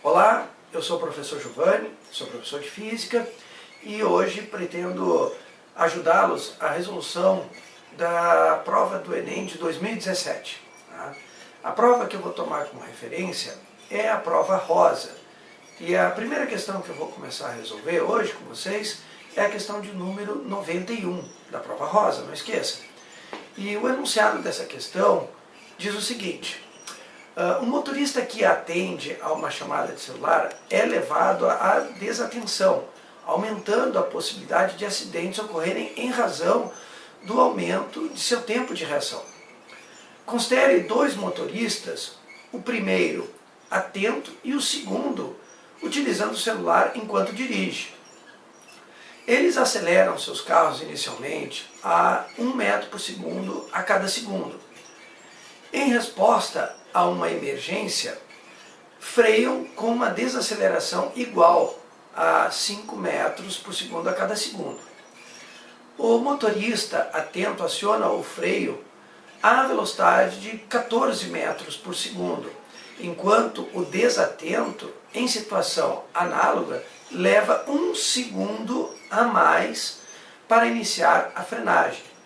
Olá, eu sou o professor Giovanni, sou professor de Física e hoje pretendo ajudá-los à resolução da prova do Enem de 2017. Tá? A prova que eu vou tomar como referência é a prova rosa. E a primeira questão que eu vou começar a resolver hoje com vocês é a questão de número 91 da prova rosa, não esqueça. E o enunciado dessa questão diz o seguinte: o motorista que atende a uma chamada de celular é levado à desatenção, aumentando a possibilidade de acidentes ocorrerem em razão do aumento de seu tempo de reação. Considere dois motoristas, o primeiro atento e o segundo utilizando o celular enquanto dirige. Eles aceleram seus carros inicialmente a 1 metro por segundo a cada segundo. Em resposta a uma emergência, freiam com uma desaceleração igual a 5 metros por segundo a cada segundo. O motorista atento aciona o freio à velocidade de 14 metros por segundo, enquanto o desatento, em situação análoga, leva 1 segundo a mais para iniciar a frenagem.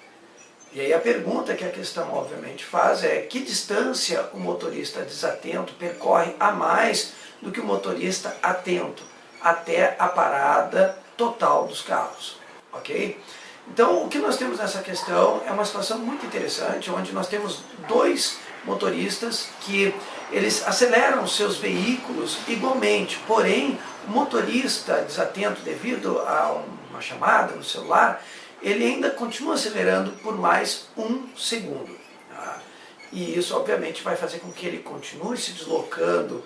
E aí a pergunta que a questão obviamente faz é: que distância o motorista desatento percorre a mais do que o motorista atento até a parada total dos carros, ok? Então o que nós temos nessa questão é uma situação muito interessante, onde nós temos dois motoristas que eles aceleram seus veículos igualmente, porém o motorista desatento, devido a uma chamada no celular, ele ainda continua acelerando por mais 1 segundo. Tá? E isso obviamente vai fazer com que ele continue se deslocando,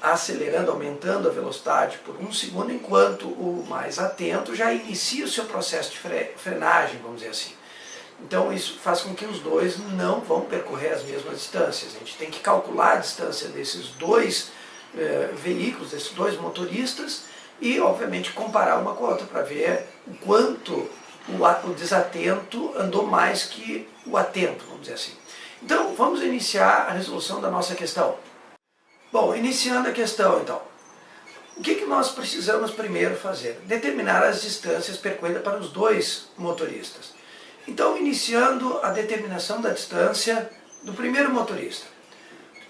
acelerando, aumentando a velocidade por 1 segundo, enquanto o mais atento já inicia o seu processo de frenagem, vamos dizer assim. Então isso faz com que os dois não vão percorrer as mesmas distâncias. A gente tem que calcular a distância desses dois veículos, desses dois motoristas, e obviamente comparar uma com a outra para ver o quanto o desatento andou mais que o atento, vamos dizer assim. Então vamos iniciar a resolução da nossa questão. Bom, iniciando a questão então, o que nós precisamos primeiro fazer? Determinar as distâncias percorridas para os dois motoristas. Então, iniciando a determinação da distância do primeiro motorista.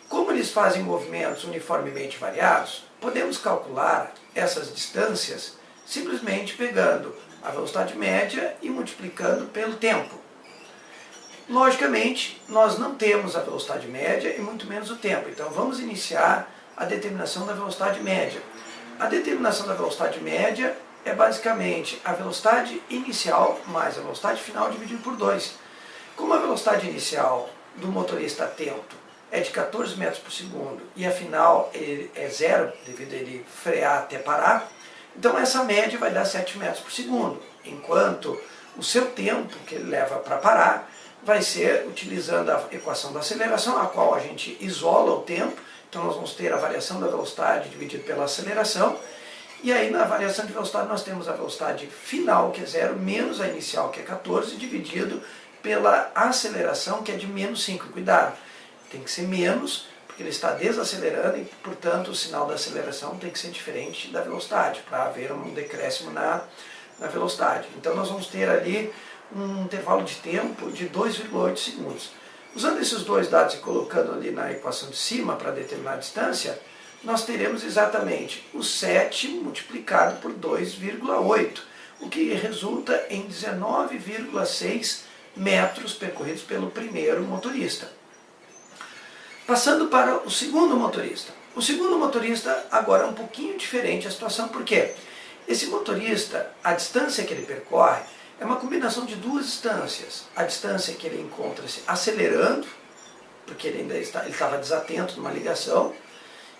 Como eles fazem movimentos uniformemente variados, podemos calcular essas distâncias simplesmente pegando a velocidade média e multiplicando pelo tempo. Logicamente, nós não temos a velocidade média e muito menos o tempo, então vamos iniciar a determinação da velocidade média. A determinação da velocidade média é basicamente a velocidade inicial mais a velocidade final dividido por 2. Como a velocidade inicial do motorista atento é de 14 metros por segundo e a final é 0, devido a ele frear até parar, então essa média vai dar 7 metros por segundo, enquanto o seu tempo que ele leva para parar vai ser utilizando a equação da aceleração, a qual a gente isola o tempo. Então nós vamos ter a variação da velocidade dividida pela aceleração, e aí na variação de velocidade nós temos a velocidade final, que é 0, menos a inicial, que é 14, dividido pela aceleração, que é de menos 5. Cuidado, tem que ser menos, porque ele está desacelerando e, portanto, o sinal da aceleração tem que ser diferente da velocidade, para haver um decréscimo na velocidade. Então nós vamos ter ali um intervalo de tempo de 2,8 segundos. Usando esses dois dados e colocando ali na equação de cima para determinar a distância, nós teremos exatamente o 7 multiplicado por 2,8, o que resulta em 19,6 metros percorridos pelo primeiro motorista. Passando para o segundo motorista. O segundo motorista agora é um pouquinho diferente a situação, porque esse motorista, a distância que ele percorre é uma combinação de duas distâncias. A distância que ele encontra-se acelerando, porque ele ainda estava desatento numa ligação,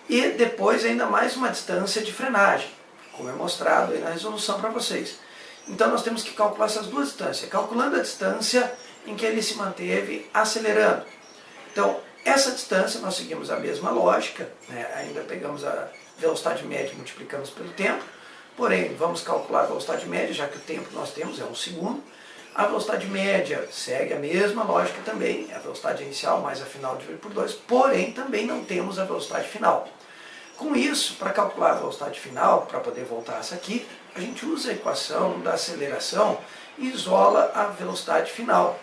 e depois ainda mais uma distância de frenagem, como é mostrado aí na resolução para vocês. Então nós temos que calcular essas duas distâncias, calculando a distância em que ele se manteve acelerando. Então, essa distância nós seguimos a mesma lógica, né? Ainda pegamos a velocidade média e multiplicamos pelo tempo, porém vamos calcular a velocidade média, já que o tempo que nós temos é 1 segundo. A velocidade média segue a mesma lógica também, a velocidade inicial mais a final dividido por 2, porém também não temos a velocidade final. Com isso, para calcular a velocidade final, para poder voltar essa aqui, a gente usa a equação da aceleração e isola a velocidade final.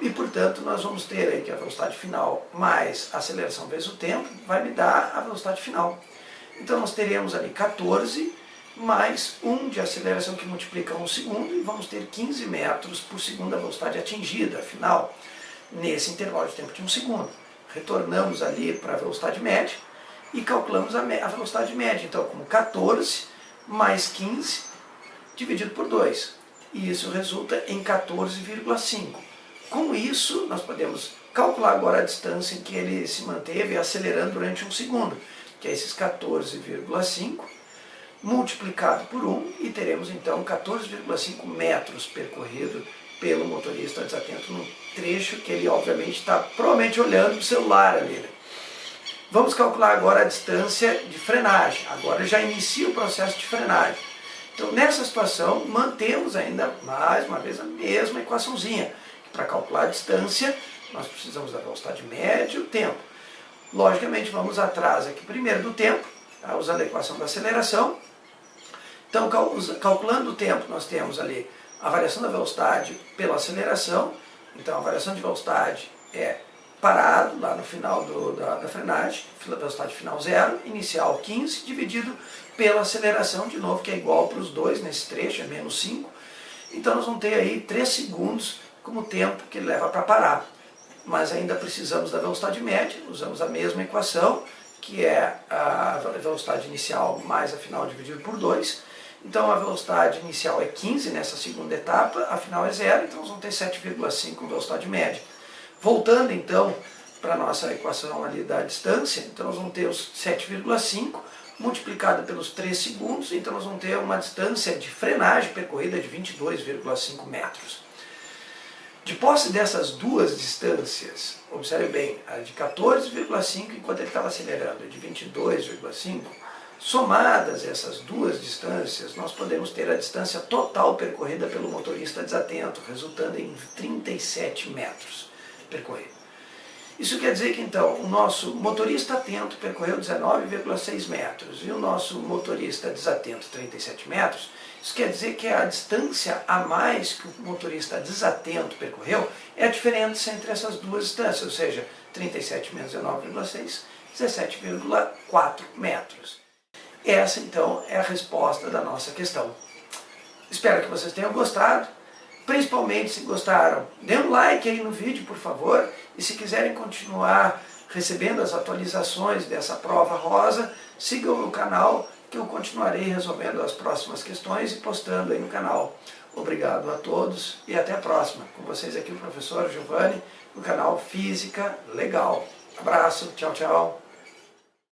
E, portanto, nós vamos ter aí que a velocidade final mais a aceleração vezes o tempo vai me dar a velocidade final. Então, nós teremos ali 14 mais 1 de aceleração que multiplica 1 segundo e vamos ter 15 metros por segundo a velocidade atingida, final, nesse intervalo de tempo de 1 segundo. Retornamos ali para a velocidade média e calculamos a velocidade média. Então, como 14 mais 15 dividido por 2. E isso resulta em 14,5. Com isso, nós podemos calcular agora a distância em que ele se manteve acelerando durante 1 segundo, que é esses 14,5 multiplicado por 1, e teremos então 14,5 metros percorrido pelo motorista desatento no trecho que ele obviamente está provavelmente olhando para o celular ali, né? Vamos calcular agora a distância de frenagem. Agora já inicia o processo de frenagem. Então, nessa situação, mantemos ainda, mais uma vez, a mesma equaçãozinha. Para calcular a distância, nós precisamos da velocidade média e o tempo. Logicamente, vamos atrás aqui primeiro do tempo, tá? Usando a equação da aceleração. Então, calculando o tempo, nós temos ali a variação da velocidade pela aceleração. Então, a variação de velocidade é parado lá no final da frenagem, velocidade final 0, inicial 15, dividido pela aceleração, de novo, que é igual para os dois nesse trecho, é menos 5. Então, nós vamos ter aí 3 segundos como tempo que ele leva para parar. Mas ainda precisamos da velocidade média, usamos a mesma equação, que é a velocidade inicial mais a final dividido por 2. Então a velocidade inicial é 15 nessa segunda etapa, a final é 0, então nós vamos ter 7,5 como velocidade média. Voltando então para a nossa equação ali da distância, então nós vamos ter os 7,5 multiplicado pelos 3 segundos, então nós vamos ter uma distância de frenagem percorrida de 22,5 metros. De posse dessas duas distâncias, observe bem, a de 14,5 enquanto ele estava acelerando, e de 22,5, somadas essas duas distâncias, nós podemos ter a distância total percorrida pelo motorista desatento, resultando em 37 metros percorrido. Isso quer dizer que então o nosso motorista atento percorreu 19,6 metros e o nosso motorista desatento 37 metros. Isso quer dizer que a distância a mais que o motorista desatento percorreu é a diferença entre essas duas distâncias, ou seja, 37 menos 19,6, 17,4 metros. Essa, então, é a resposta da nossa questão. Espero que vocês tenham gostado. Principalmente, se gostaram, dê um like aí no vídeo, por favor. E se quiserem continuar recebendo as atualizações dessa prova rosa, sigam o meu canal, que eu continuarei resolvendo as próximas questões e postando aí no canal. Obrigado a todos e até a próxima. Com vocês aqui o professor Giovanni, no canal Física Legal. Abraço, tchau, tchau.